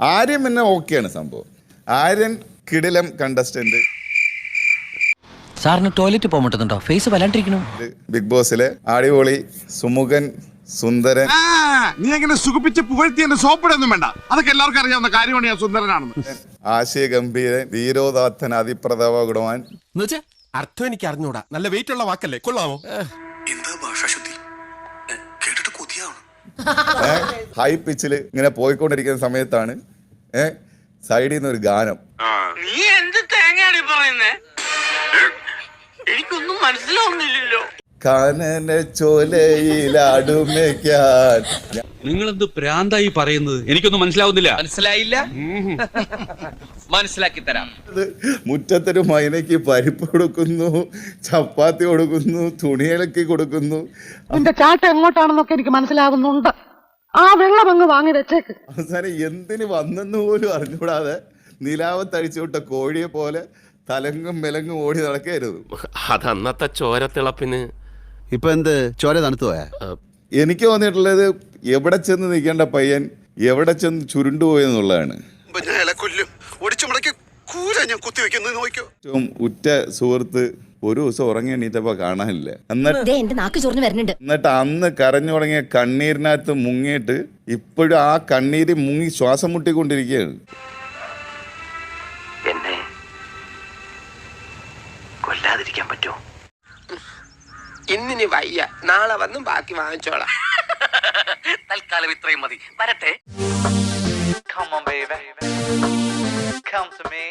ആര്യൻ പിന്നെ ഓക്കെയാണ് സംഭവം. ആര്യൻ കിടിലം കണ്ടസ്റ്റന്റ്. സാറിന് ടോയ്ലറ്റ് പോകാൻ പറ്റുന്നുണ്ടോ? ഫേസ് വല്ലാണ്ടിരിക്കണു. ബിഗ് ബോസിലെ അടിപൊളി സുമുഖൻ സുന്ദരൻ. നീ എങ്ങനെ സുഖിപ്പിച്ച് പുകഴ്ത്തി എന്നെ സോപ്പിടൊന്നും വേണ്ട, അതൊക്കെ എല്ലാവർക്കും അറിയാവുന്ന കാര്യമാണ്. ഞാൻ സുന്ദരനാണെന്ന്. ആശയ ഗംഭീരൻ, ധീരോദാത്തൻ, അതിപ്രതാപ ഗുണവാൻ. അർത്ഥം എനിക്ക് അറിഞ്ഞൂടാ. നല്ല വെയിറ്റ് ഉള്ള വാക്കല്ലേ, കൊള്ളാമോ? ഹൈ പിച്ചിൽ ഇങ്ങനെ പോയിക്കൊണ്ടിരിക്കുന്ന സമയത്താണ് സൈഡിൽ നിന്ന് ഒരു ഗാനം. നീ എന്ത് തേങ്ങയാണ് പറയുന്നേ? എനിക്കൊന്നും മനസ്സിലാവുന്നില്ലല്ലോ. കാനന ചോലയിലാടുമേക്കാൻ. നിങ്ങളെന്ത് പ്രാന്തായി പറയുന്നത്? എനിക്കൊന്നും മനസ്സിലാവുന്നില്ല. മനസ്സിലായില്ല? മനസ്സിലാക്കി തരാം. മുറ്റത്തൊരു മൈനയ്ക്ക് പരിപ്പ് കൊടുക്കുന്നു, ചപ്പാത്തി കൊടുക്കുന്നു, തുണിയിലക്കി കൊടുക്കുന്നു. നിന്റെ ചാട്ട എങ്ങോട്ടാണെന്നൊക്കെ എനിക്ക് മനസ്സിലാകുന്നുണ്ട്. ആ വെള്ളം അങ്ങ് വാങ്ങി വെച്ചേക്ക്. അവസാനം എന്തിന് വന്നെന്ന് പോലും അറിഞ്ഞുകൂടാതെ നിലാവത്തഴിച്ചു വിട്ട കോഴിയെ പോലെ തലങ്ങും വിലങ്ങും ഓടി നടക്കരുത്. അതന്നത്തെ ചോരത്തിളപ്പിന്. ഇപ്പൊ എന്ത് ചോര തണുത്തു പോയാ? എനിക്ക് തോന്നിയിട്ടുള്ളത് എവിടെ ചെന്ന് നിൽക്കേണ്ട പയ്യൻ എവിടെ ചെന്ന് ചുരുണ്ടുപോയെന്നുള്ളതാണ്. ഏറ്റവും ഉറ്റ സുഹൃത്ത് ഒരു ദിവസം ഉറങ്ങി എണീറ്റപ്പോ കാണാനില്ല. എന്നിട്ട് അന്ന് കരഞ്ഞു തുടങ്ങിയ കണ്ണീരിനകത്ത് മുങ്ങിയിട്ട് ഇപ്പോഴും ആ കണ്ണീര് മുങ്ങി ശ്വാസം മുട്ടിക്കൊണ്ടിരിക്കുകയാണ്. എന്നെ കൊല്ലാതിരിക്കാൻ പറ്റുമോ? ഇന്നിനി വയ്യ, നാളെ വന്നും ബാക്കി വാങ്ങിച്ചോളാം. തൽക്കാലം ഇത്രയും മതി. വരട്ടെ. Come on, baby. Come to me.